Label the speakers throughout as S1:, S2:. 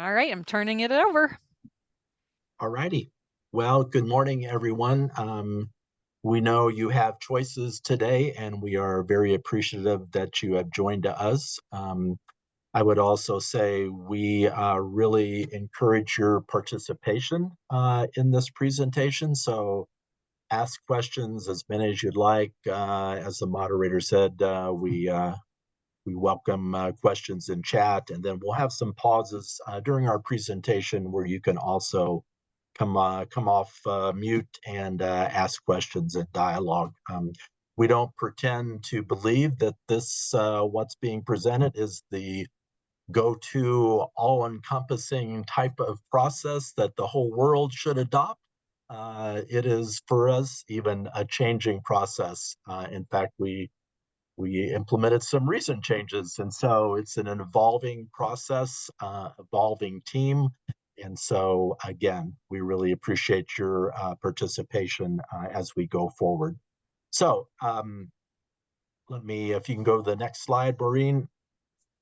S1: All right, I'm turning it over.
S2: All righty. Well, good morning, everyone. We know you have choices today, and we are very appreciative that you have joined us. I would also say we really encourage your participation in this presentation. So ask questions as many as you'd like. As the moderator said, we welcome questions in chat, and then we'll have some pauses during our presentation where you can also come off mute and ask questions and dialogue. We don't pretend to believe that this what's being presented is the go-to all-encompassing type of process that the whole world should adopt. It is for us even a changing process. In fact, we implemented some recent changes, and so it's an evolving process, evolving team. And so again, we really appreciate your participation as we go forward. So if you can go to the next slide, Maureen.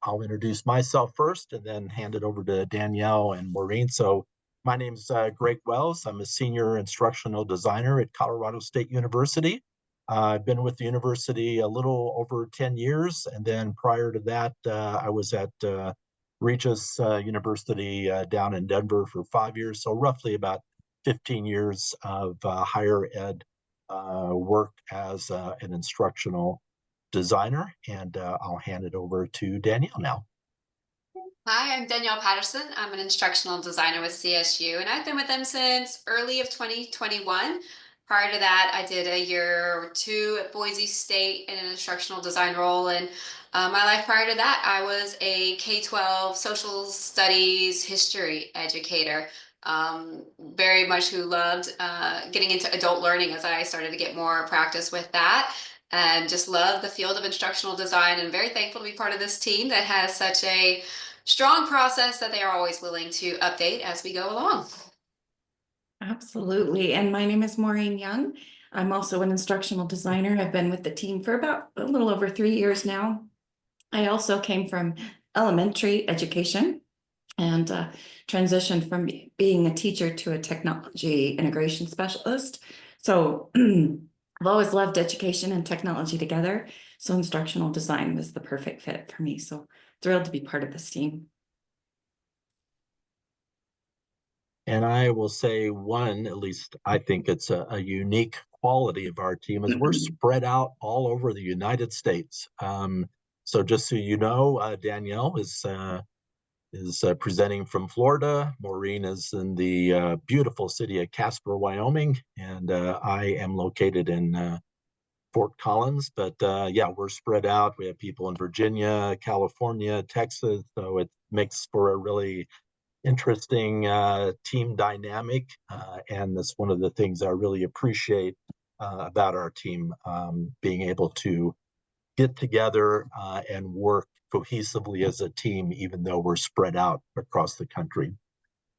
S2: I'll introduce myself first and then hand it over to Danielle and Maureen. So my name's Greg Wells. I'm a senior instructional designer at Colorado State University. I've been with the university a little over 10 years. And then prior to that, I was at Regis University down in Denver for 5 years. So roughly about 15 years of higher ed work as an instructional designer. And I'll hand it over to Danielle now.
S3: Hi, I'm Danielle Patterson. I'm an instructional designer with CSU, and I've been with them since early of 2021. Prior to that, I did a year or two at Boise State in an instructional design role. And my life prior to that, I was a K-12 social studies history educator. Very much who loved getting into adult learning as I started to get more practice with that. And just love the field of instructional design, and very thankful to be part of this team that has such a strong process that they are always willing to update as we go along.
S4: Absolutely. And my name is Maureen Young. I'm also an instructional designer. I've been with the team for about a little over 3 years now. I also came from elementary education and transitioned from being a teacher to a technology integration specialist. So I've always loved education and technology together. So instructional design was the perfect fit for me. So thrilled to be part of this team.
S2: And I will say at least I think it's a unique quality of our team is we're spread out all over the United States. So just so you know, Danielle is presenting from Florida. Maureen is in the beautiful city of Casper, Wyoming, and I am located in Fort Collins. But yeah, we're spread out. We have people in Virginia, California, Texas. So it makes for a really interesting team dynamic. And that's one of the things I really appreciate about our team, being able to get together and work cohesively as a team, even though we're spread out across the country.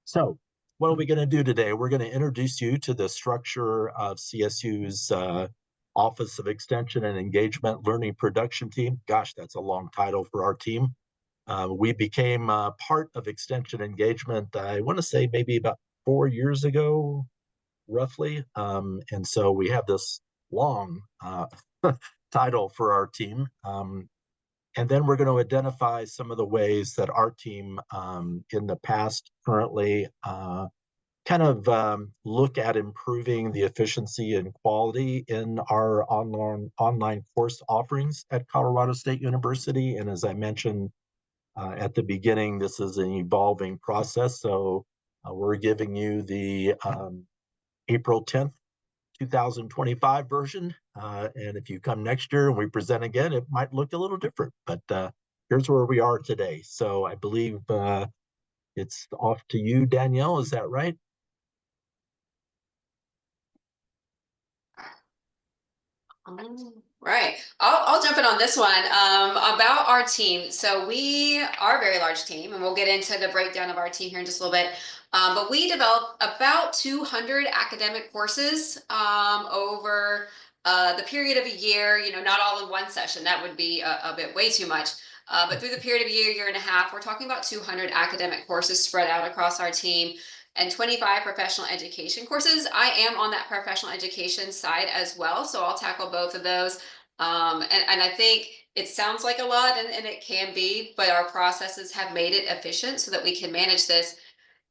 S2: So what are we going to do today? We're going to introduce you to the structure of CSU's Office of Extension and Engagement Learning Production Team. Gosh, that's a long title for our team. We became part of Extension Engagement, I want to say maybe about 4 years ago, roughly. And so we have this long title for our team. And then we're going to identify some of the ways that our team in the past, currently, look at improving the efficiency and quality in our online course offerings at Colorado State University. And as I mentioned at the beginning, this is an evolving process. So we're giving you the April 10th, 2025 version. And if you come next year and we present again, it might look a little different, but here's where we are today. So I believe it's off to you, Danielle, is that right?
S3: Right. I'll jump in on this one about our team. So we are a very large team, and we'll get into the breakdown of our team here in just a little bit. But we develop about 200 academic courses over the period of a year, not all in one session. That would be a bit way too much. But through the period of a year, year and a half, we're talking about 200 academic courses spread out across our team and 25 professional education courses. I am on that professional education side as well, so I'll tackle both of those. And I think it sounds like a lot, and it can be, but our processes have made it efficient so that we can manage this.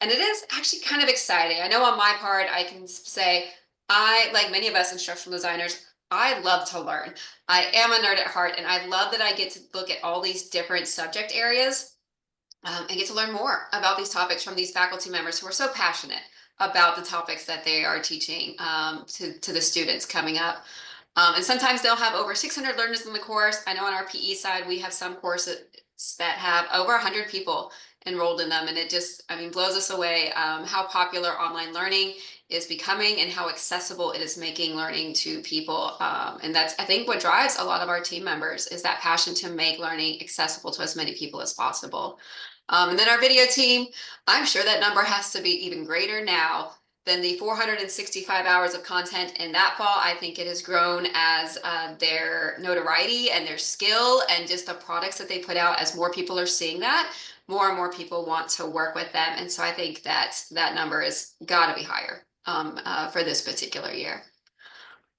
S3: And it is actually kind of exciting. I know on my part, I can say, like many of us instructional designers, I love to learn. I am a nerd at heart, and I love that I get to look at all these different subject areas and get to learn more about these topics from these faculty members who are so passionate about the topics that they are teaching to the students coming up. And sometimes they'll have over 600 learners in the course. I know on our PE side, we have some courses that have over 100 people enrolled in them. And it just, I mean, blows us away how popular online learning is becoming and how accessible it is making learning to people. And that's, I think, what drives a lot of our team members is that passion to make learning accessible to as many people as possible. And then our video team, I'm sure that number has to be even greater now than the 465 hours of content in that fall. I think it has grown as their notoriety and their skill and just the products that they put out. As more people are seeing that, more and more people want to work with them. And so I think that that number has got to be higher for this particular year.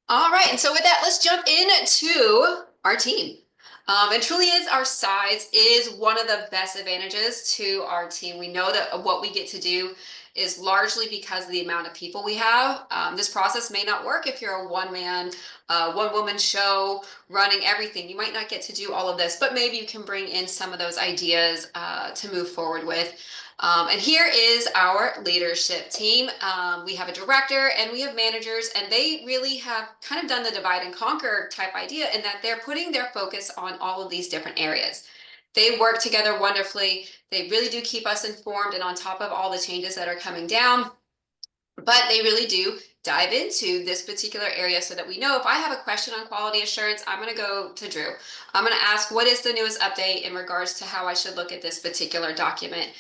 S3: All right, and so with that, let's jump into our team. And truly is our size is one of the best advantages to our team. We know that what we get to do is largely because of the amount of people we have. This process may not work if you're a one-man, one-woman show running everything. You might not get to do all of this, but maybe you can bring in some of those ideas to move forward with. And here is our leadership team. We have a director and we have managers, and they really have kind of done the divide and conquer type idea in that they're putting their focus on all of these different areas. They work together wonderfully. They really do keep us informed and on top of all the changes that are coming down. But they really do dive into this particular area so that we know if I have a question on quality assurance, I'm going to go to Drew. I'm going to ask what is the newest update in regards to how I should look at this particular document.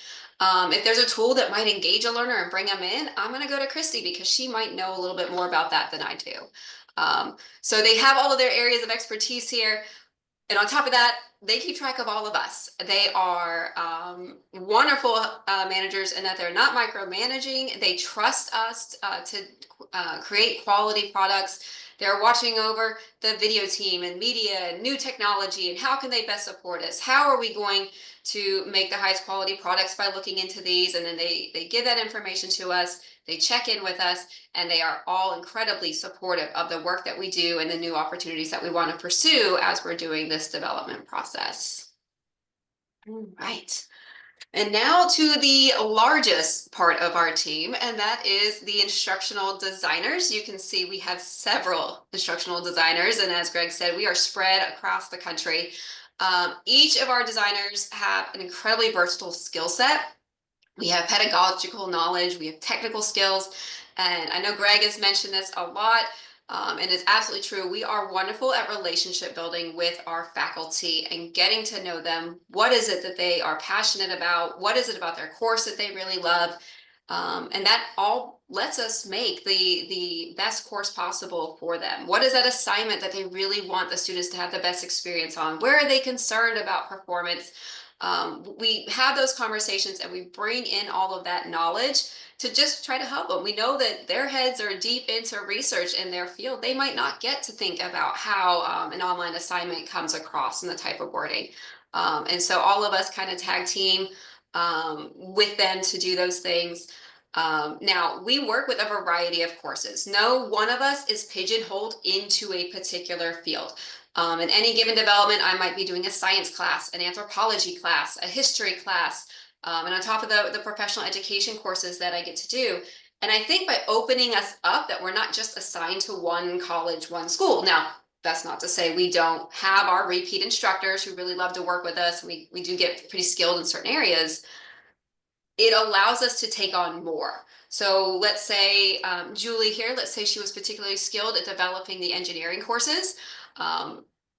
S3: If there's a tool that might engage a learner and bring them in, I'm going to go to Christy because she might know a little bit more about that than I do. So they have all of their areas of expertise here. And on top of that, they keep track of all of us. They are wonderful managers in that they're not micromanaging. They trust us to create quality products. They're watching over the video team and media and new technology and how can they best support us? How are we going to make the highest quality products by looking into these? And then they give that information to us. They check in with us, and they are all incredibly supportive of the work that we do and the new opportunities that we want to pursue as we're doing this development process. All right. And now to the largest part of our team, and that is the instructional designers. You can see we have several instructional designers, and as Greg said, we are spread across the country. Each of our designers have an incredibly versatile skill set. We have pedagogical knowledge, we have technical skills, and I know Greg has mentioned this a lot, and it's absolutely true. We are wonderful at relationship building with our faculty and getting to know them. What is it that they are passionate about? What is it about their course that they really love? And that all lets us make the best course possible for them. What is that assignment that they really want the students to have the best experience on? Where are they concerned about performance? We have those conversations and we bring in all of that knowledge to just try to help them. We know that their heads are deep into research in their field. They might not get to think about how an online assignment comes across and the type of wording. And so all of us kind of tag team with them to do those things. Now, we work with a variety of courses. No one of us is pigeonholed into a particular field. In any given development, I might be doing a science class, an anthropology class, a history class, and on top of the professional education courses that I get to do. And I think by opening us up that we're not just assigned to one college, one school. Now, that's not to say we don't have our repeat instructors who really love to work with us. We do get pretty skilled in certain areas. It allows us to take on more. So let's say Julie here, let's say she was particularly skilled at developing the engineering courses.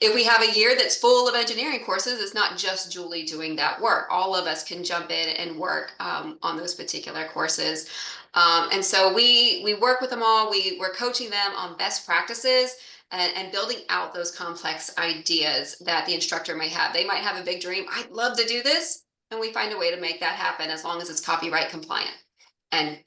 S3: If we have a year that's full of engineering courses, it's not just Julie doing that work. All of us can jump in and work on those particular courses. And so we work with them all. We're coaching them on best practices and building out those complex ideas that the instructor may have. They might have a big dream. I'd love to do this. And we find a way to make that happen as long as it's copyright compliant and,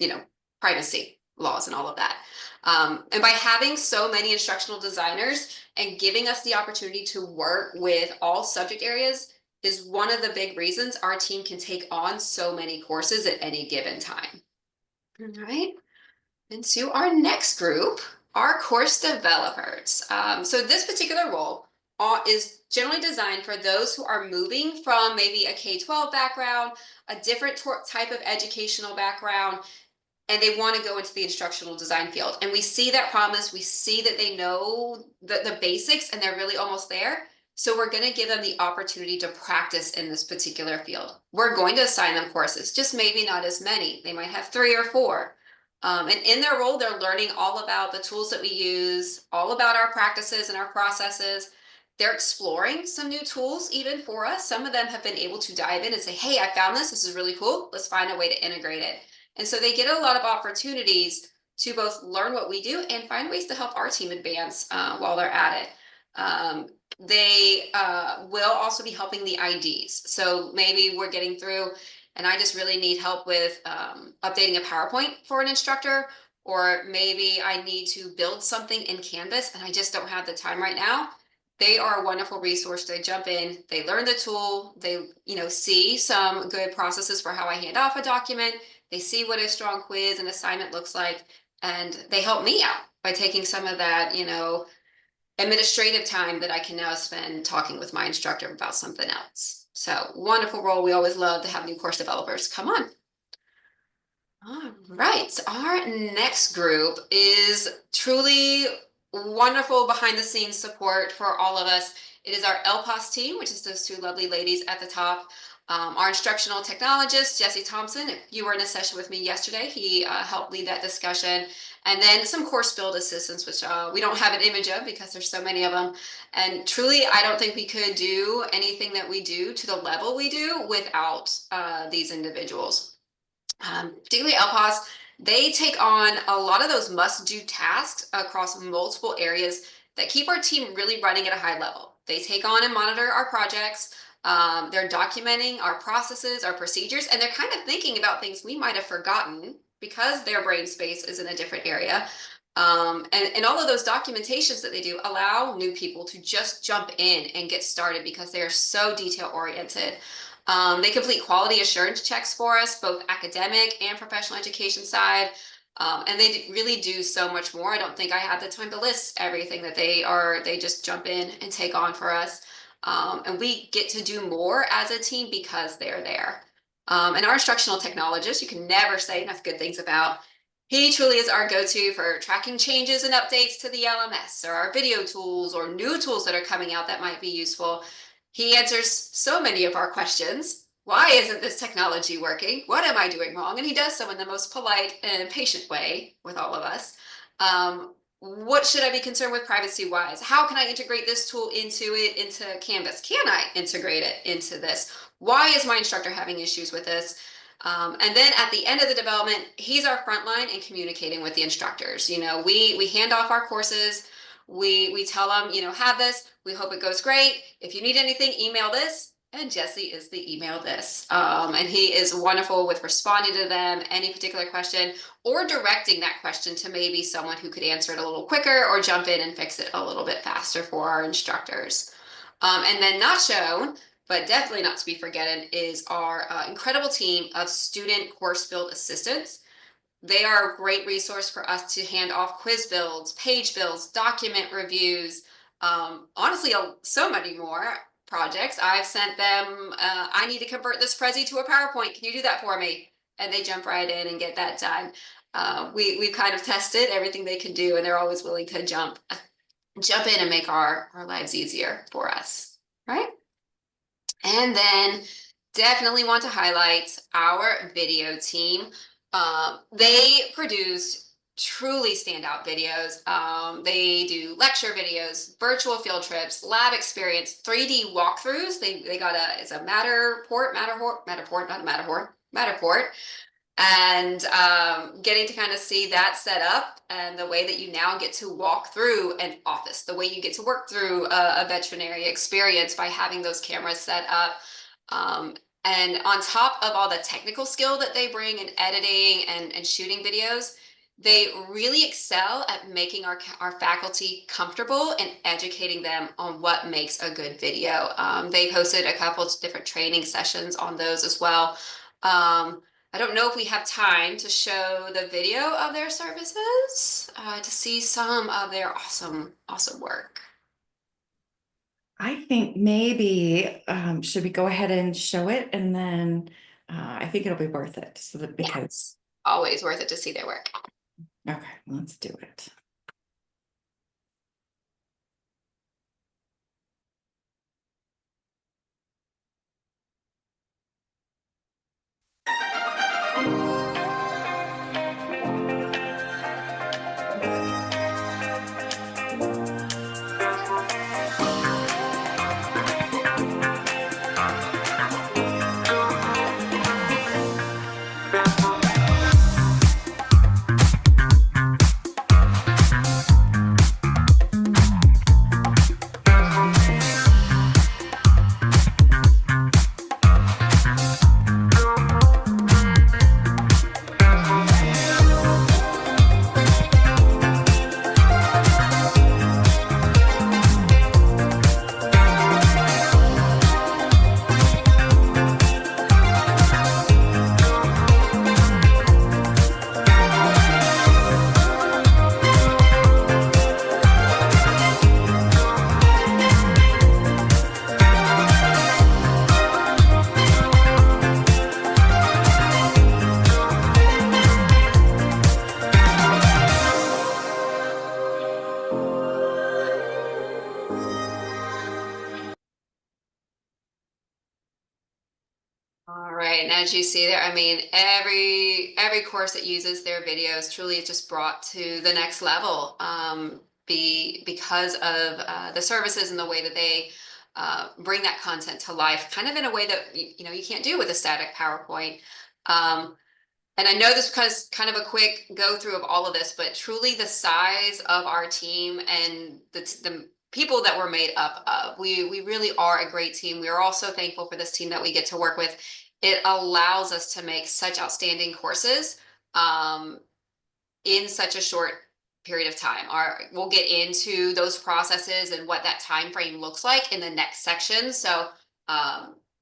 S3: privacy laws and all of that. And by having so many instructional designers and giving us the opportunity to work with all subject areas is one of the big reasons our team can take on so many courses at any given time. All right. And to our next group, our course developers. So this particular role is generally designed for those who are moving from maybe a K-12 background, a different type of educational background, and they want to go into the instructional design field. And we see that promise. We see that they know the basics and they're really almost there. So we're going to give them the opportunity to practice in this particular field. We're going to assign them courses, just maybe not as many. They might have 3 or 4. And in their role, they're learning all about the tools that we use, all about our practices and our processes. They're exploring some new tools even for us. Some of them have been able to dive in and say, hey, I found this. This is really cool. Let's find a way to integrate it. And so they get a lot of opportunities to both learn what we do and find ways to help our team advance while they're at it. They will also be helping the IDs. So maybe we're getting through and I just really need help with updating a PowerPoint for an instructor, or maybe I need to build something in Canvas and I just don't have the time right now. They are a wonderful resource. They jump in, they learn the tool, they see some good processes for how I hand off a document, they see what a strong quiz and assignment looks like, and they help me out by taking some of that, administrative time that I can now spend talking with my instructor about something else. So wonderful role. We always love to have new course developers come on. All right, our next group is truly wonderful behind the scenes support for all of us. It is our LPOS team, which is those 2 lovely ladies at the top. Our instructional technologist, Jesse Thompson, if you were in a session with me yesterday, he helped lead that discussion. And then some course build assistants, which we don't have an image of because there's so many of them. And truly, I don't think we could do anything that we do to the level we do without these individuals. Particularly LPOS, they take on a lot of those must-do tasks across multiple areas that keep our team really running at a high level. They take on and monitor our projects. They're documenting our processes, our procedures, and they're kind of thinking about things we might have forgotten because their brain space is in a different area. And all of those documentations that they do allow new people to just jump in and get started because they are so detail oriented. They complete quality assurance checks for us, both academic and professional education side. And they really do so much more. I don't think I have the time to list everything that they just jump in and take on for us. And we get to do more as a team because they're there. And our instructional technologist, you can never say enough good things about. He truly is our go-to for tracking changes and updates to the LMS or our video tools or new tools that are coming out that might be useful. He answers so many of our questions. Why isn't this technology working? What am I doing wrong? And he does so in the most polite and patient way with all of us. What should I be concerned with privacy-wise? How can I integrate this tool into Canvas? Can I integrate it into this? Why is my instructor having issues with this? And then at the end of the development, he's our front line in communicating with the instructors. We hand off our courses. We tell them, have this. We hope it goes great. If you need anything, email this. And Jesse is the email this. And he is wonderful with responding to them, any particular question, or directing that question to maybe someone who could answer it a little quicker or jump in and fix it a little bit faster for our instructors. And then not shown, but definitely not to be forgotten, is our incredible team of student course build assistants. They are a great resource for us to hand off quiz builds, page builds, document reviews, honestly, so many more projects. I've sent them, I need to convert this Prezi to a PowerPoint. Can you do that for me? And they jump right in and get that done. We've kind of tested everything they can do, and they're always willing to jump in and make our lives easier for us, right? And then definitely want to highlight our video team. They produce truly standout videos. They do lecture videos, virtual field trips, lab experience, 3D walkthroughs. They got it's a Matterport, not a Matterhorn, Matterport. And getting to kind of see that set up and the way that you now get to walk through an office, the way you get to work through a veterinary experience by having those cameras set up. And on top of all the technical skill that they bring in editing and shooting videos, they really excel at making our faculty comfortable and educating them on what makes a good video. They've hosted a couple of different training sessions on those as well. I don't know if we have time to show the video of their services to see some of their awesome work.
S4: I think maybe should we go ahead and show it, and then I think it'll be worth it. So that because
S3: always worth it to see their work.
S4: okay, let's do it.
S3: All right, and as you see there, I mean, every course that uses their videos truly is just brought to the next level because of the services and the way that they bring that content to life, kind of in a way that you can't do with a static PowerPoint. And I know this was kind of a quick go through of all of this, but truly the size of our team and the people that we're made up of, we really are a great team. We are also thankful for this team that we get to work with. It allows us to make such outstanding courses in such a short period of time. We'll get into those processes and what that time frame looks like in the next section. So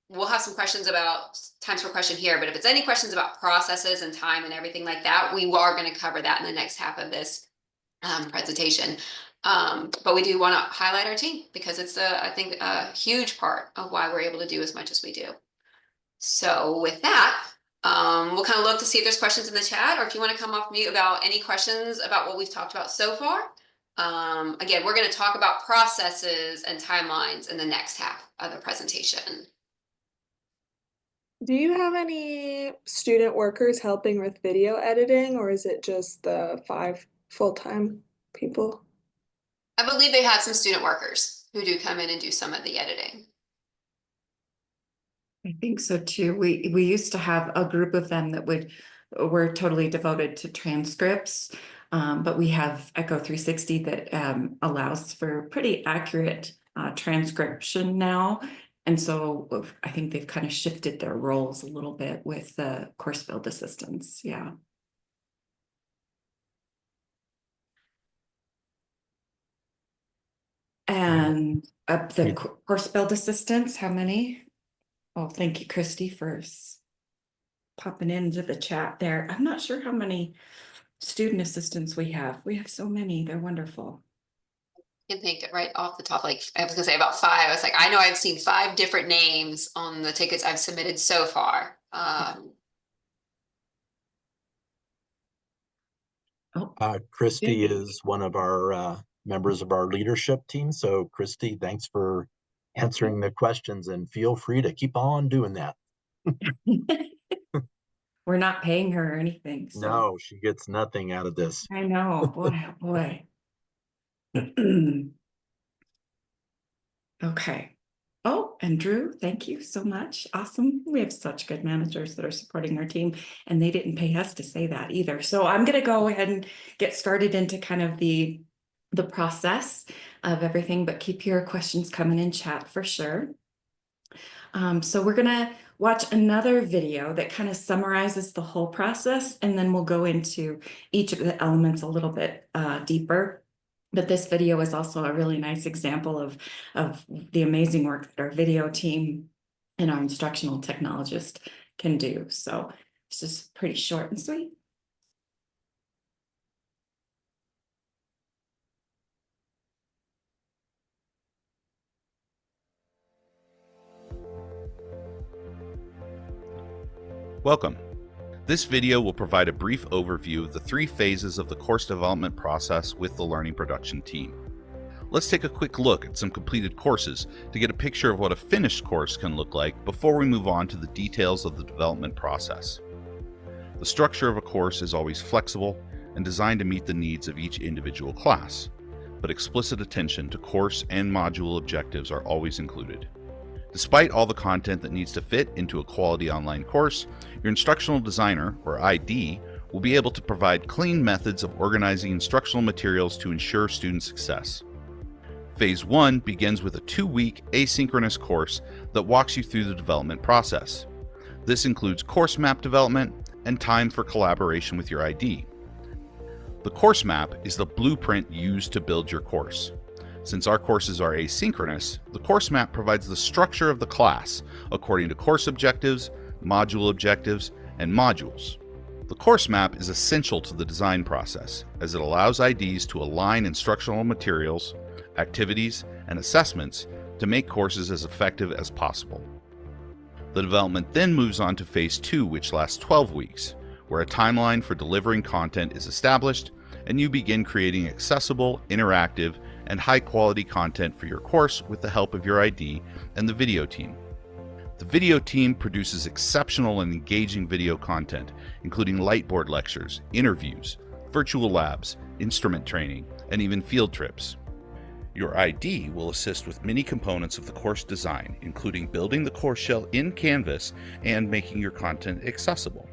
S3: we'll have some questions about times for question here, but if it's any questions about processes and time and everything like that, we are going to cover that in the next half of this presentation. But we do want to highlight our team because it's I think a huge part of why we're able to do as much as we do. So with that, we'll kind of look to see if there's questions in the chat, or if you want to come off mute about any questions about what we've talked about so far. Again, we're going to talk about processes and timelines in the next half of the presentation.
S1: Do you have any student workers helping with video editing, or is it just the 5 full-time people?
S3: I believe they have some student workers who do come in and do some of the editing.
S4: I think so too. We used to have a group of them that were totally devoted to transcripts, but we have Echo 360 that allows for pretty accurate transcription now. And so I think they've kind of shifted their roles a little bit with the course build assistants. Yeah. And the course build assistants, how many? Oh, thank you, Christy, for popping into the chat there. I'm not sure how many student assistants we have. We have so many. They're wonderful.
S3: I can think right off the top, like I was gonna say about 5. I was like, I know I've seen 5 different names on the tickets I've submitted so far.
S2: Christy is one of our members of our leadership team. So Christy, thanks for answering the questions, and feel free to keep on doing that.
S4: We're not paying her or anything. So.
S2: No, she gets nothing out of this.
S4: I know, boy, oh boy. Okay. Oh, and Drew, thank you so much. Awesome. We have such good managers that are supporting our team, and they didn't pay us to say that either. So I'm going to go ahead and get started into kind of the process of everything, but keep your questions coming in chat for sure. So we're going to watch another video that kind of summarizes the whole process, and then we'll go into each of the elements a little bit deeper. But this video is also a really nice example of the amazing work that our video team and our instructional technologist can do. So it's just pretty short and sweet.
S5: Welcome. This video will provide a brief overview of the 3 phases of the course development process with the Learning Production team. Let's take a quick look at some completed courses to get a picture of what a finished course can look like before we move on to the details of the development process. The structure of a course is always flexible and designed to meet the needs of each individual class, but explicit attention to course and module objectives are always included. Despite all the content that needs to fit into a quality online course, your instructional designer, or ID, will be able to provide clean methods of organizing instructional materials to ensure student success. Phase 1 begins with a 2-week asynchronous course that walks you through the development process. This includes course map development and time for collaboration with your ID. The course map is the blueprint used to build your course. Since our courses are asynchronous, the course map provides the structure of the class according to course objectives, module objectives, and modules. The course map is essential to the design process as it allows IDs to align instructional materials, activities, and assessments to make courses as effective as possible. The development then moves on to Phase 2, which lasts 12 weeks, where a timeline for delivering content is established and you begin creating accessible, interactive, and high-quality content for your course with the help of your ID and the video team. The video team produces exceptional and engaging video content, including lightboard lectures, interviews, virtual labs, instrument training, and even field trips. Your ID will assist with many components of the course design, including building the course shell in Canvas and making your content accessible.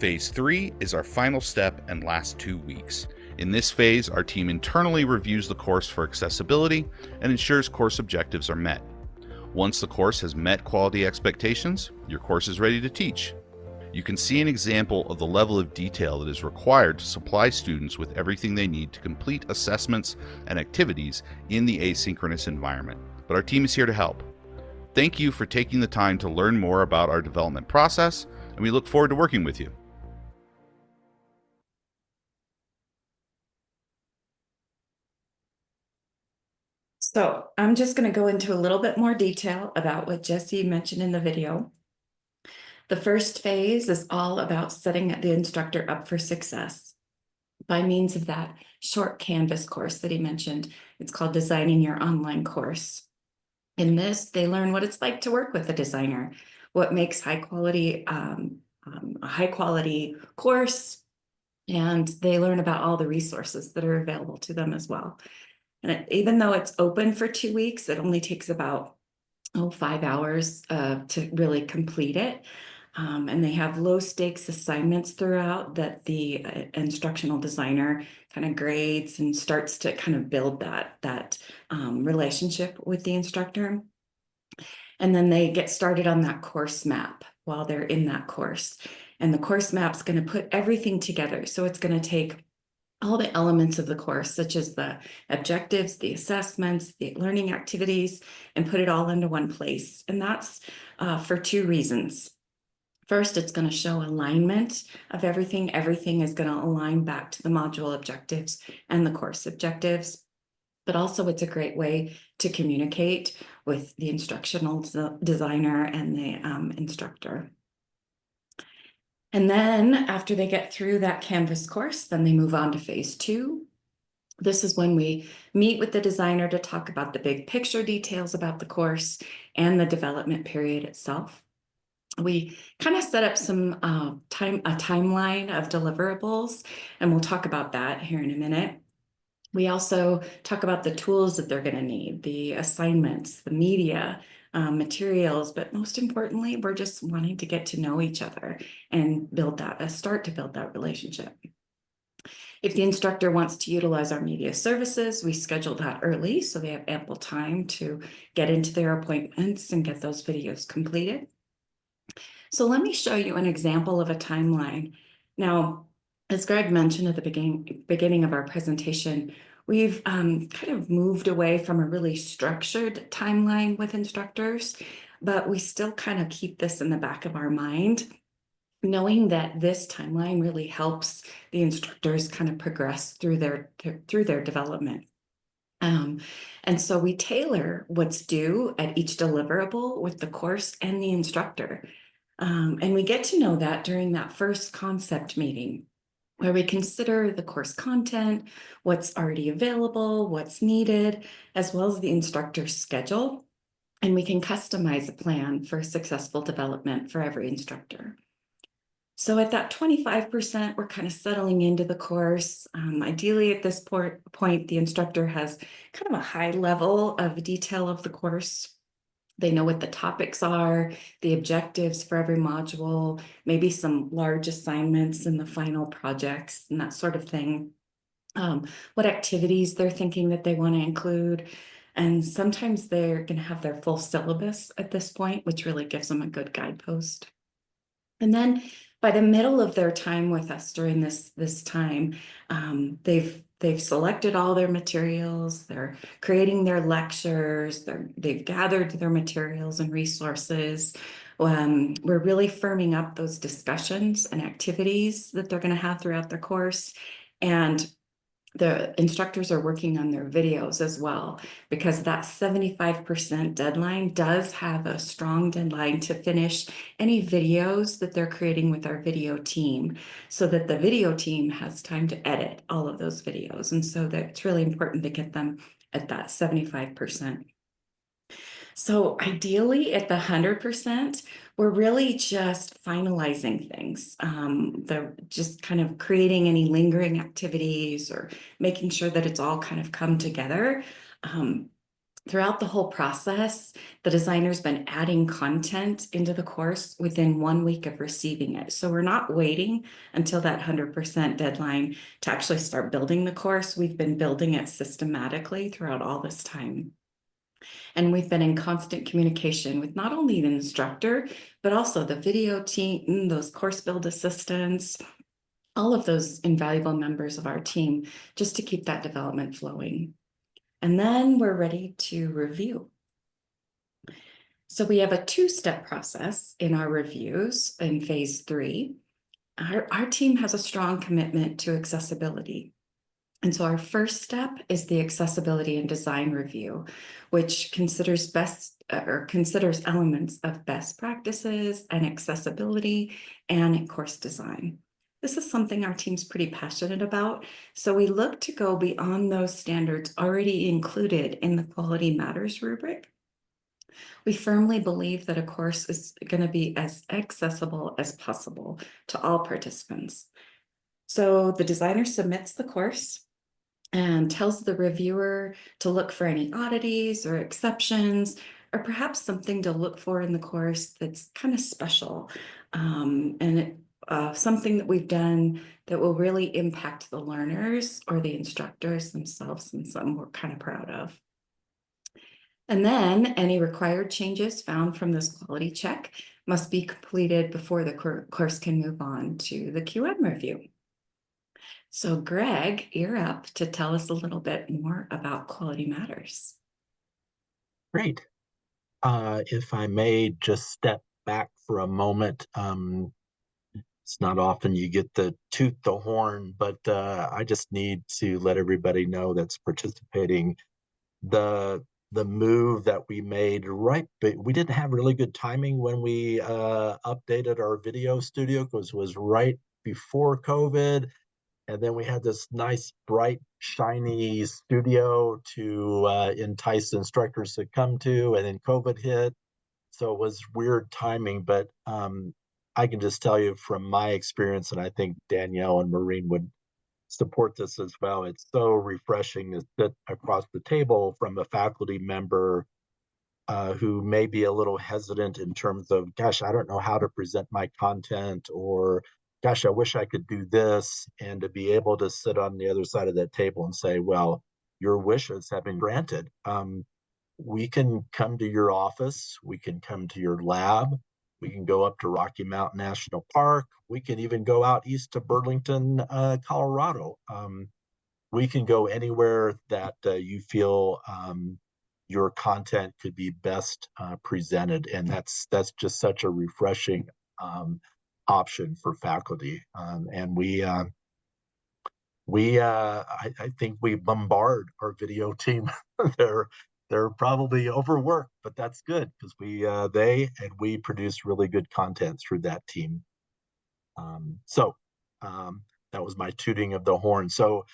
S5: Phase 3 is our final step and lasts 2 weeks. In this phase, our team internally reviews the course for accessibility and ensures course objectives are met. Once the course has met quality expectations, your course is ready to teach. You can see an example of the level of detail that is required to supply students with everything they need to complete assessments and activities in the asynchronous environment. But our team is here to help. Thank you for taking the time to learn more about our development process, and we look forward to working with you.
S4: So I'm just going to go into a little bit more detail about what Jesse mentioned in the video. The first phase is all about setting the instructor up for success by means of that short Canvas course that he mentioned. It's called Designing Your Online Course. In this, they learn what it's like to work with a designer, what makes a high quality course, and they learn about all the resources that are available to them as well. And even though it's open for 2 weeks, it only takes about 5 hours to really complete it. And they have low stakes assignments throughout that the instructional designer kind of grades and starts to kind of build that relationship with the instructor. And then they get started on that course map while they're in that course. And the course map's going to put everything together. So it's going to take all the elements of the course, such as the objectives, the assessments, the learning activities, and put it all into one place. And that's for 2 reasons. First, it's going to show alignment of everything. Everything is going to align back to the module objectives and the course objectives. But also it's a great way to communicate with the instructional designer and the instructor. And then after they get through that Canvas course, then they move on to Phase 2. This is when we meet with the designer to talk about the big picture details about the course and the development period itself. We kind of set up some a timeline of deliverables, and we'll talk about that here in a minute. We also talk about the tools that they're going to need, the assignments, the media, materials, but most importantly, we're just wanting to get to know each other and start to build that relationship. If the instructor wants to utilize our media services, we schedule that early so they have ample time to get into their appointments and get those videos completed. So let me show you an example of a timeline. Now, as Greg mentioned at the beginning of our presentation, we've kind of moved away from a really structured timeline with instructors, but we still kind of keep this in the back of our mind, knowing that this timeline really helps the instructors kind of progress through their development. And so we tailor what's due at each deliverable with the course and the instructor. And we get to know that during that first concept meeting, where we consider the course content, what's already available, what's needed, as well as the instructor's schedule. And we can customize a plan for successful development for every instructor. So at that 25%, we're kind of settling into the course. Ideally at this point, the instructor has kind of a high level of detail of the course. They know what the topics are, the objectives for every module, maybe some large assignments in the final projects and that sort of thing. What activities they're thinking that they want to include. And sometimes they're going to have their full syllabus at this point, which really gives them a good guidepost. And then by the middle of their time with us during this time, they've selected all their materials, they're creating their lectures, they've gathered their materials and resources. We're really firming up those discussions and activities that they're going to have throughout the course. And the instructors are working on their videos as well, because that 75% deadline does have a strong deadline to finish any videos that they're creating with our video team, so that the video team has time to edit all of those videos. And so that it's really important to get them at that 75%. So ideally at the 100%, we're really just finalizing things. They're just kind of creating any lingering activities or making sure that it's all kind of come together. Throughout the whole process, the designer's been adding content into the course within 1 week of receiving it. So we're not waiting until that 100% deadline to actually start building the course. We've been building it systematically throughout all this time. And we've been in constant communication with not only the instructor, but also the video team, those course build assistants, all of those invaluable members of our team, just to keep that development flowing. And then we're ready to review. So we have a two-step process in our reviews in phase 3. Our team has a strong commitment to accessibility. And so our first step is the accessibility and design review, which considers elements of best practices and accessibility and course design. This is something our team's pretty passionate about. So we look to go beyond those standards already included in the Quality Matters rubric. We firmly believe that a course is going to be as accessible as possible to all participants. So the designer submits the course and tells the reviewer to look for any oddities or exceptions, or perhaps something to look for in the course that's kind of special, something that we've done that will really impact the learners or the instructors themselves, and something we're kind of proud of. And then any required changes found from this quality check must be completed before the course can move on to the QM review. So Greg, you're up to tell us a little bit more about Quality Matters.
S2: Great. If I may just step back for a moment. It's not often you get to toot the horn, but I just need to let everybody know that's participating. The move that we made, right, but we didn't have really good timing when we updated our video studio, because it was right before COVID. And then we had this nice, bright, shiny studio to entice instructors to come to, and then COVID hit. So it was weird timing, but I can just tell you from my experience, and I think Danielle and Maureen would support this as well. It's so refreshing to sit across the table from a faculty member who may be a little hesitant in terms of, gosh, I don't know how to present my content, or gosh, I wish I could do this, and to be able to sit on the other side of that table and say, well, your wishes have been granted. We can come to your office, we can come to your lab, we can go up to Rocky Mountain National Park, we can even go out east to Burlington, Colorado. We can go anywhere that you feel your content could be best presented, and that's just such a refreshing option for faculty. And I think we bombard our video team. they're probably overworked, but that's good because we produce really good content through that team. So that was my tooting of the horn. So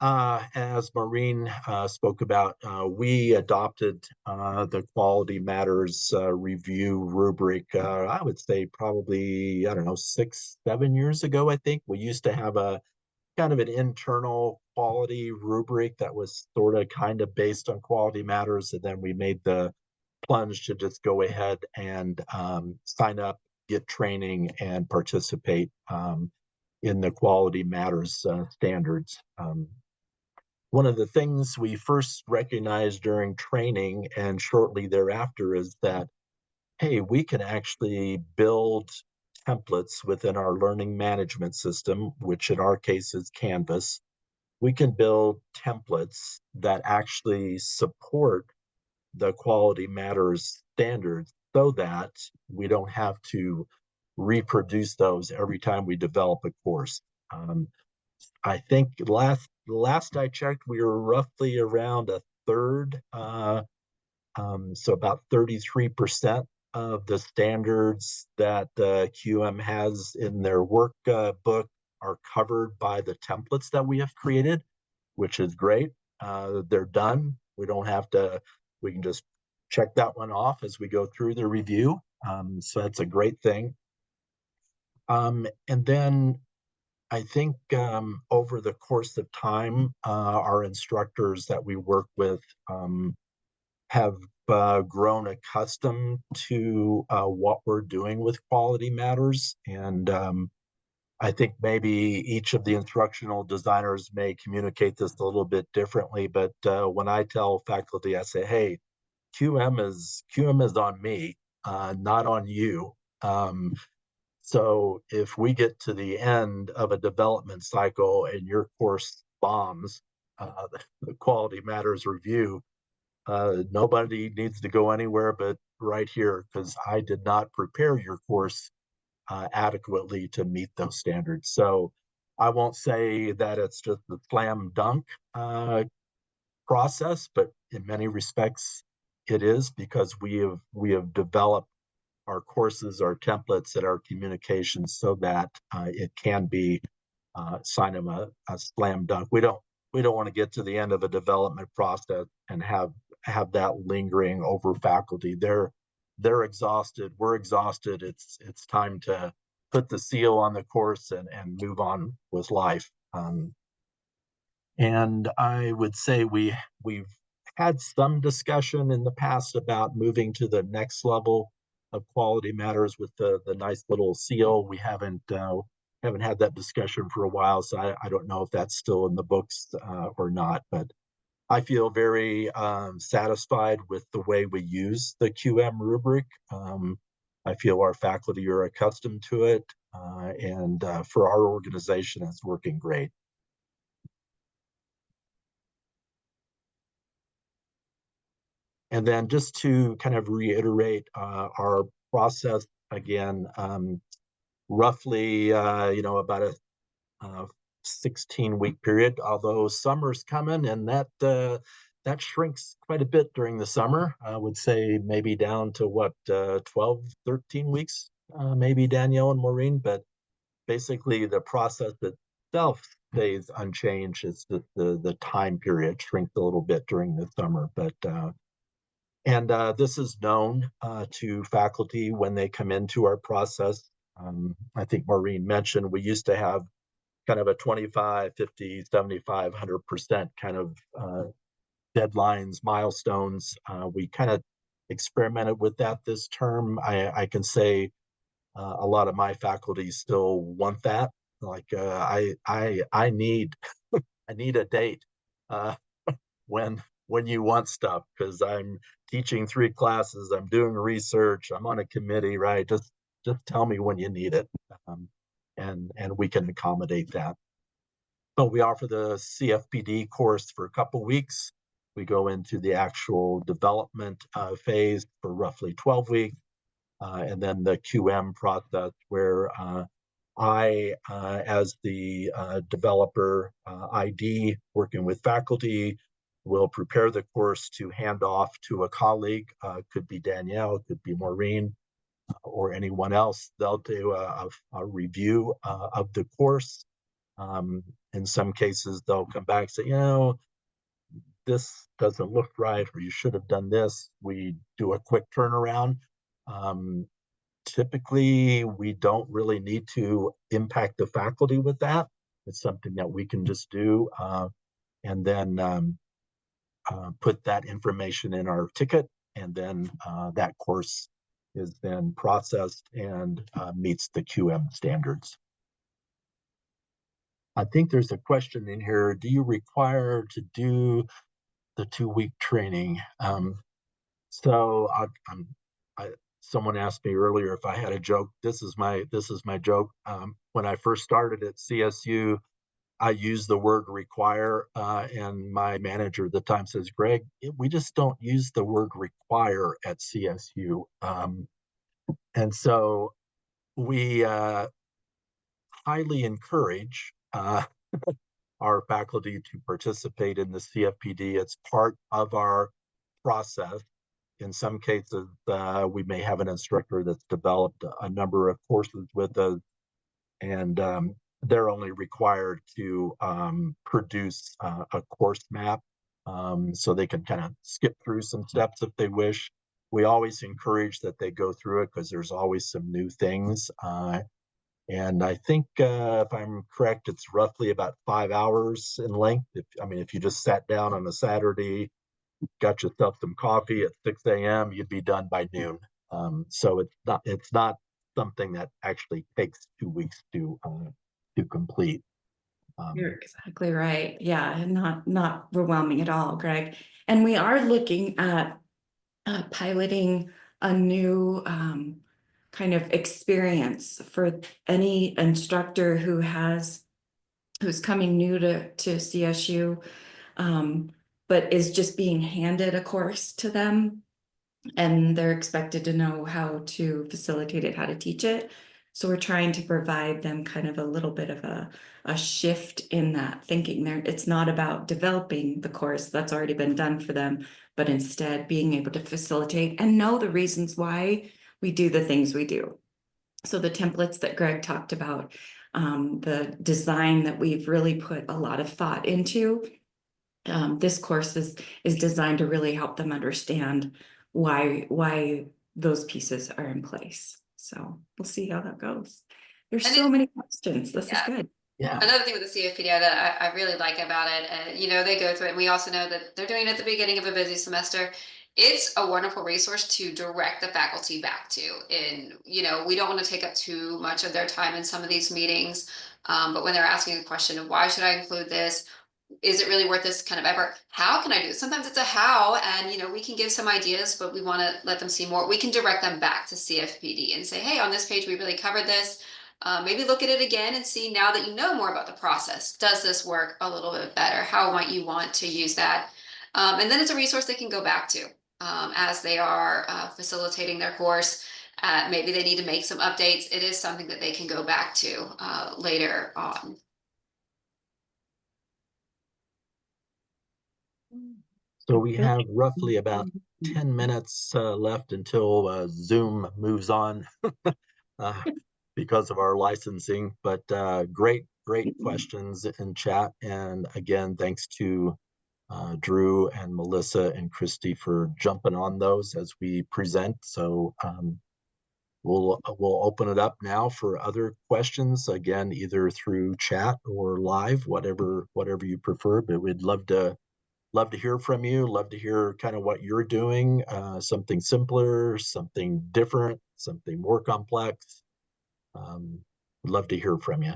S2: as Maureen spoke about, we adopted the Quality Matters review rubric, I would say probably, I don't know, 6-7 years ago, I think. We used to have a kind of an internal quality rubric that was sort of kind of based on Quality Matters. And then we made the plunge to just go ahead and sign up, get training, and participate in the Quality Matters standards. One of the things we first recognized during training and shortly thereafter is that, hey, we can actually build templates within our learning management system, which in our case is Canvas. We can build templates that actually support the Quality Matters standards so that we don't have to reproduce those every time we develop a course. I think last I checked, we were roughly around a third, so about 33% of the standards that QM has in their work book are covered by the templates that we have created, which is great. They're done. We don't have to, we can just check that one off as we go through the review. So that's a great thing. And then I think over the course of time, our instructors that we work with have grown accustomed to what we're doing with Quality Matters. And I think maybe each of the instructional designers may communicate this a little bit differently, but when I tell faculty, I say, hey, QM is on me, not on you. So if we get to the end of a development cycle and your course bombs, the Quality Matters review, nobody needs to go anywhere but right here, because I did not prepare your course adequately to meet those standards. So I won't say that it's just the slam dunk process, but in many respects it is, because we have developed our courses, our templates, and our communications so that it can be sign of a slam dunk. We don't want to get to the end of a development process and have that lingering over faculty. They're exhausted. We're exhausted. It's time to put the seal on the course and move on with life. And I would say we've had some discussion in the past about moving to the next level of Quality Matters with the nice little seal. We haven't had that discussion for a while, so I don't know if that's still in the books or not. But I feel very satisfied with the way we use the QM rubric. I feel our faculty are accustomed to it, and for our organization, it's working great. And then just to kind of reiterate our process again, roughly, about a 16-week period, although summer's coming and that shrinks quite a bit during the summer. I would say maybe down to what, 12, 13 weeks, maybe, Danielle and Maureen, but basically the process itself stays unchanged. It's the time period shrinks a little bit during the summer, but and this is known to faculty when they come into our process. I think Maureen mentioned we used to have kind of a 25, 50, 75, 100% kind of deadlines, milestones. We kind of experimented with that this term. I can say a lot of my faculty still want that. Like I need I need a date uh, when you want stuff, because I'm teaching 3 classes, I'm doing research, I'm on a committee, right? Just tell me when you need it, and we can accommodate that. But we offer the CFPD course for a couple weeks. We go into the actual development phase for roughly 12 weeks, and then the QM process where as the developer ID, working with faculty, will prepare the course to hand off to a colleague. Could be Danielle, could be Maureen, or anyone else. They'll do a review of the course. In some cases, they'll come back and say, you know, this doesn't look right, or you should have done this. We do a quick turnaround. Typically, we don't really need to impact the faculty with that. It's something that we can just do, and then put that information in our ticket, and then that course is then processed and meets the QM standards. I think there's a question in here. Do you require to do the 2-week training? So someone asked me earlier if I had a joke. This is my joke. When I first started at CSU, I used the word require, and my manager at the time says, Greg, we just don't use the word require at CSU. And so we highly encourage our faculty to participate in the CFPD. It's part of our process. In some cases, we may have an instructor that's developed a number of courses with us, and they're only required to produce a course map, so they can kind of skip through some steps if they wish. We always encourage that they go through it because there's always some new things. And I think, if I'm correct, it's roughly about 5 hours in length. If you just sat down on a Saturday, got yourself some coffee at 6 a.m., you'd be done by noon. So it's not something that actually takes 2 weeks to complete.
S4: You're exactly right. Yeah, and not overwhelming at all, Greg. And we are looking at piloting a new kind of experience for any instructor who's coming new to CSU, but is just being handed a course to them, and they're expected to know how to facilitate it, how to teach it. So we're trying to provide them kind of a little bit of a shift in that thinking there. It's not about developing the course that's already been done for them, but instead being able to facilitate and know the reasons why we do the things we do. So the templates that Greg talked about, the design that we've really put a lot of thought into. This course is designed to really help them understand why those pieces are in place. So we'll see how that goes. There's so many questions. This is good.
S2: Yeah.
S3: Another thing with the CFPD that I really like about it, they go through it, and we also know that they're doing it at the beginning of a busy semester. It's a wonderful resource to direct the faculty back to. And, we don't want to take up too much of their time in some of these meetings. But when they're asking a question of why should I include this? Is it really worth this kind of effort? How can I do it? Sometimes it's a how, and we can give some ideas, but we want to let them see more. We can direct them back to CFPD and say, hey, on this page, we really covered this. Maybe look at it again and see, now that you know more about the process, does this work a little bit better? How might you want to use that? And then it's a resource they can go back to as they are facilitating their course. Maybe they need to make some updates. It is something that they can go back to later on.
S2: So we have roughly about 10 minutes left until Zoom moves on because of our licensing, but great questions in chat. And again, thanks to Drew and Melissa and Christy for jumping on those as we present. So we'll open it up now for other questions, again, either through chat or live, whatever you prefer, but we'd love to love to hear from you. Love to hear kind of what you're doing. Something simpler, something different, something more complex. Love to hear from you.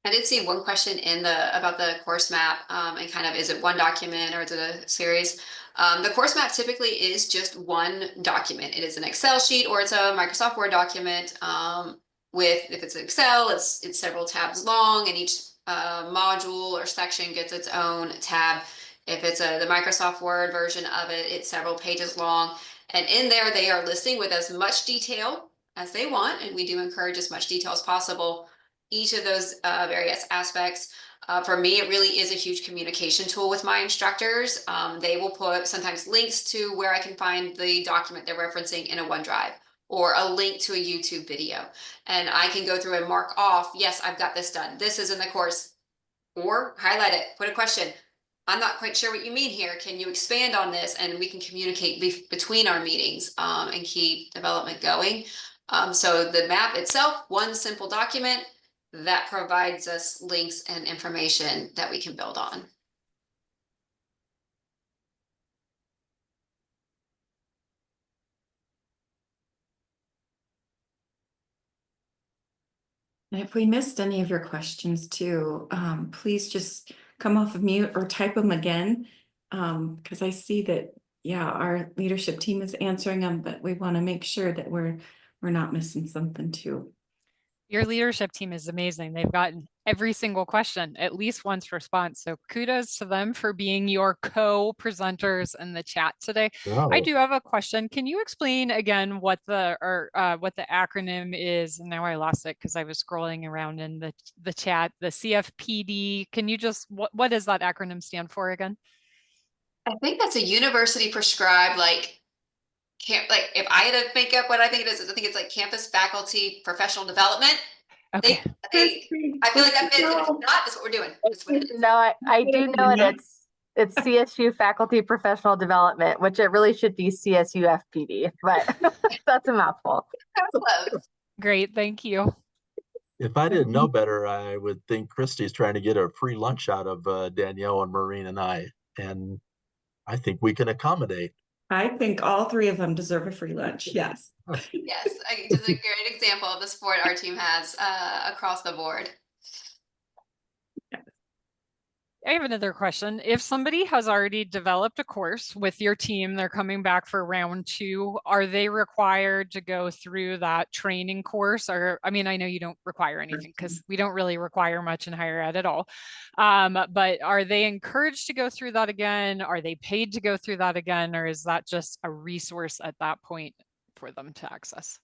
S3: I did see one question in the about the course map, and kind of, is it one document or is it a series? The course map typically is just one document. It is an Excel sheet or it's a Microsoft Word document. With, if it's Excel, it's several tabs long, and each module or section gets its own tab. If it's the Microsoft Word version of it, it's several pages long. And in there, they are listing with as much detail as they want, and we do encourage as much detail as possible each of those various aspects. For me, it really is a huge communication tool with my instructors. They will put sometimes links to where I can find the document they're referencing in a OneDrive, or a link to a YouTube video. And I can go through and mark off, yes, I've got this done. This is in the course, or highlight it, put a question. I'm not quite sure what you mean here. Can you expand on this? And we can communicate between our meetings and keep development going. So the map itself, one simple document that provides us links and information that we can build on.
S4: And if we missed any of your questions too, please just come off of mute or type them again. Because I see that, yeah, our leadership team is answering them, but we want to make sure that we're not missing something too.
S6: Your leadership team is amazing. They've gotten every single question, at least once response. So kudos to them for being your co-presenters in the chat today. I do have a question. Can you explain again what the acronym is? And now I lost it because I was scrolling around in the chat, the CFPD. Can you just, what does that acronym stand for again?
S3: I think that's a university prescribed, if I had to make up what I think it is, I think it's like campus faculty professional development.
S6: Okay.
S3: I feel like that fits, and if it's not, that's what we're doing. That's what it is.
S7: No, I do know it. It's CSU Faculty Professional Development, which it really should be CSU FPD, but that's a mouthful.
S3: Close.
S6: Great, thank you.
S2: If I didn't know better, I would think Christy's trying to get a free lunch out of Danielle and Maureen and I, and I think we can accommodate.
S4: I think all three of them deserve a free lunch. Yes.
S3: Yes, just a great example of the support our team has across the board.
S6: I have another question. If somebody has already developed a course with your team, they're coming back for round 2, are they required to go through that training course? Or, I mean, I know you don't require anything because we don't really require much in higher ed at all. But are they encouraged to go through that again? Are they paid to go through that again? Or is that just a resource at that point for them to access?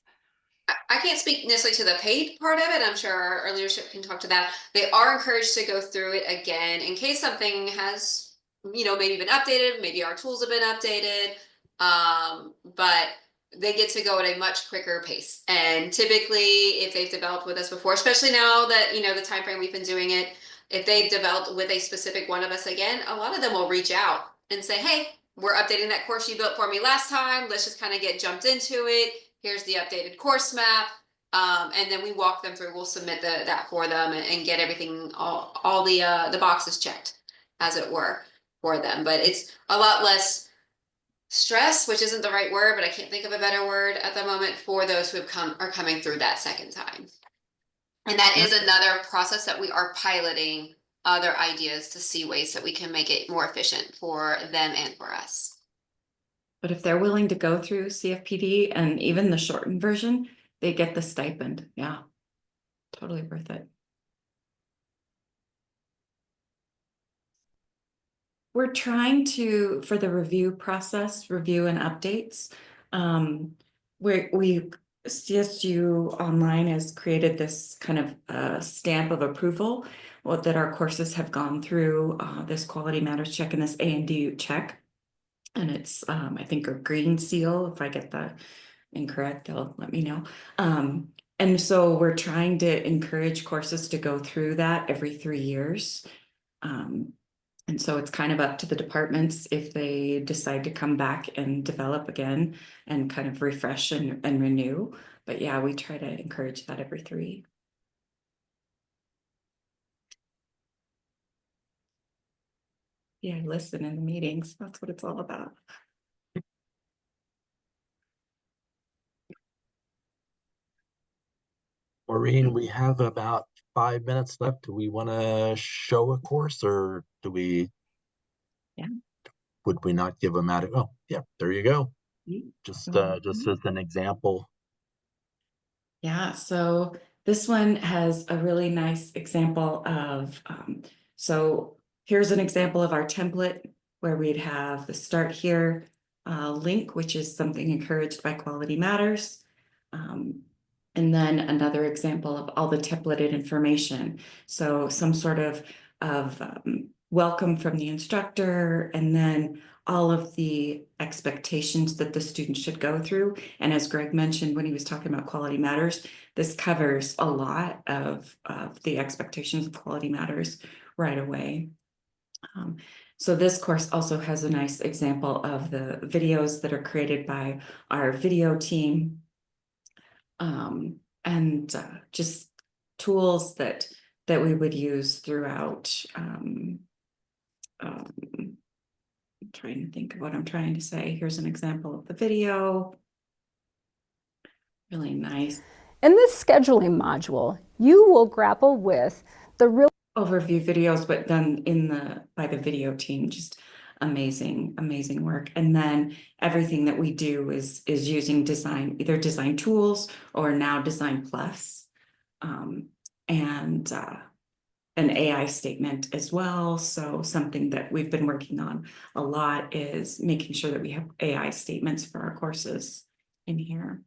S3: I can't speak necessarily to the paid part of it. I'm sure our leadership can talk to that. They are encouraged to go through it again in case something has, maybe been updated, maybe our tools have been updated, but they get to go at a much quicker pace. And typically, if they've developed with us before, especially now that, the time frame we've been doing it, if they've developed with a specific one of us again, a lot of them will reach out and say, hey, we're updating that course you built for me last time. Let's just kind of get jumped into it. Here's the updated course map. And then we walk them through, we'll submit that for them and get everything, all the boxes checked, as it were, for them. But it's a lot less stress, which isn't the right word, but I can't think of a better word at the moment, for those who are coming through that second time. And that is another process that we are piloting other ideas to see ways that we can make it more efficient for them and for us.
S4: But if they're willing to go through CFPD and even the shortened version, they get the stipend. Yeah, totally worth it. We're trying to, for the review process, review and updates. CSU Online has created this kind of stamp of approval that our courses have gone through this Quality Matters check and this A&D check. And it's, I think, a green seal. If I get that incorrect, they'll let me know. And so we're trying to encourage courses to go through that every 3 years. And so it's kind of up to the departments if they decide to come back and develop again and kind of refresh and renew. But yeah, we try to encourage that every 3. Yeah, listen in the meetings. That's what it's all about.
S2: Maureen, we have about 5 minutes left. Do we want to show a course, or do we?
S4: Yeah.
S2: Would we not give them out? Oh, yeah, there you go. Just as an example.
S4: Yeah, so this one has a really nice example of, so here's an example of our template where we'd have the start here link, which is something encouraged by Quality Matters. And then another example of all the templated information. So some sort of welcome from the instructor, and then all of the expectations that the student should go through. And as Greg mentioned when he was talking about Quality Matters, this covers a lot of the expectations of Quality Matters right away. So this course also has a nice example of the videos that are created by our video team, and just tools that we would use throughout. I'm trying to think of what I'm trying to say. Here's an example of the video. Really nice.
S8: In this scheduling module, you will grapple with the real
S4: overview videos, but done by the video team. Just amazing work. And then everything that we do is using either design tools or now Design Plus, and an AI statement as well. So something that we've been working on a lot is making sure that we have AI statements for our courses in here.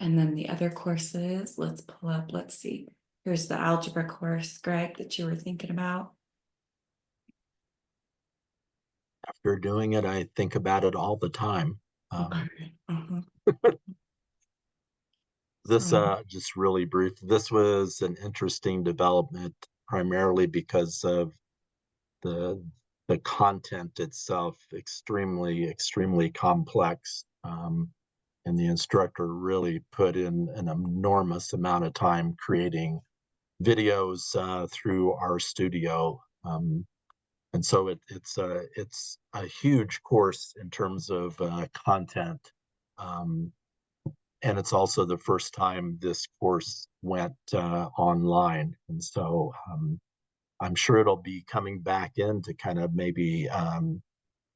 S4: And then the other courses, let's pull up, let's see. Here's the algebra course, Greg, that you were thinking about.
S2: After doing it, I think about it all the time. This just really brief. This was an interesting development, primarily because of the content itself, extremely complex. And the instructor really put in an enormous amount of time creating videos through our studio. And so it's a huge course in terms of content. And it's also the first time this course went online. And so I'm sure it'll be coming back in to kind of maybe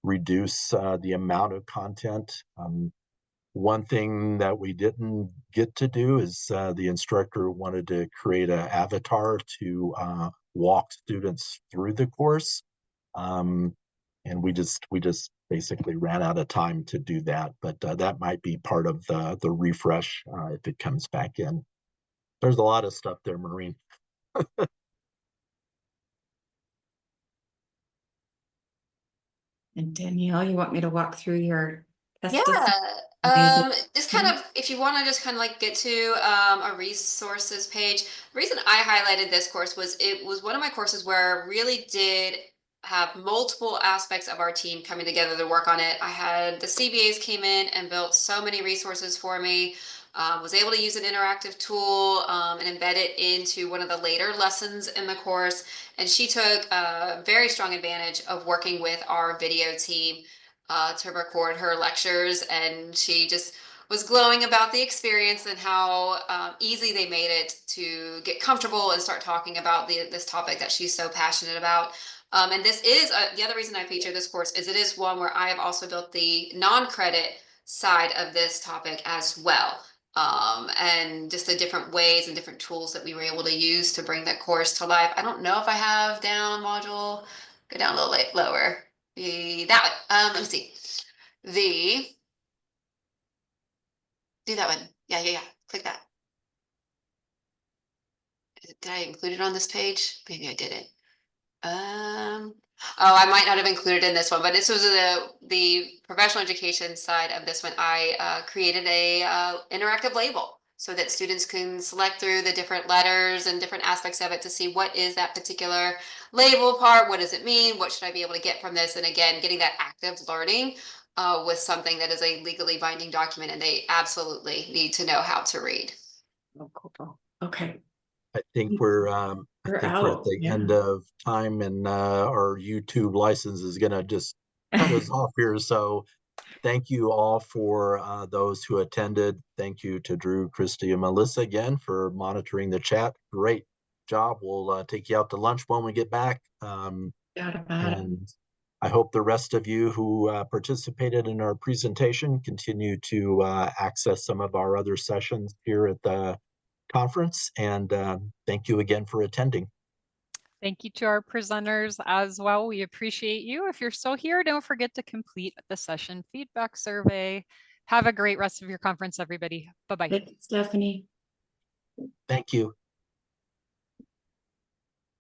S2: reduce the amount of content. One thing that we didn't get to do is the instructor wanted to create an avatar to walk students through the course. And we just basically ran out of time to do that, but that might be part of the refresh if it comes back in. There's a lot of stuff there, Maureen.
S4: And Danielle, you want me to walk through your
S3: Yeah. Just kind of, if you want to just kind of like get to a resources page. The reason I highlighted this course was it was one of my courses where I really did have multiple aspects of our team coming together to work on it. I had the CBAs came in and built so many resources for me. Was able to use an interactive tool and embed it into one of the later lessons in the course. And she took very strong advantage of working with our video team to record her lectures, and she just was glowing about the experience and how easy they made it to get comfortable and start talking about this topic that she's so passionate about. And this is the other reason I feature this course is it is one where I have also built the non-credit side of this topic as well. And just the different ways and different tools that we were able to use to bring that course to life. I don't know if I have down module, go down a little bit lower. That one. Let me see. Do that one. Yeah. Click that. Did I include it on this page? Maybe I didn't. Oh, I might not have included in this one, but this was the professional education side of this one. I created a interactive label so that students can select through the different letters and different aspects of it to see what is that particular label part, what does it mean, what should I be able to get from this, and again, getting that active learning with something that is a legally binding document and they absolutely need to know how to read.
S4: Oh, cool. Okay.
S2: I think we're at
S4: out,
S2: the
S4: yeah.
S2: end of time, and our YouTube license is gonna just cut us off here. So thank you all for those who attended. Thank you to Drew, Christy, and Melissa again for monitoring the chat. Great job. We'll take you out to lunch when we get back. And I hope the rest of you who participated in our presentation continue to access some of our other sessions here at the conference. And thank you again for attending.
S6: Thank you to our presenters as well. We appreciate you. If you're still here, don't forget to complete the session feedback survey. Have a great rest of your conference, everybody. Bye-bye.
S4: Thanks, Stephanie.
S2: Thank you.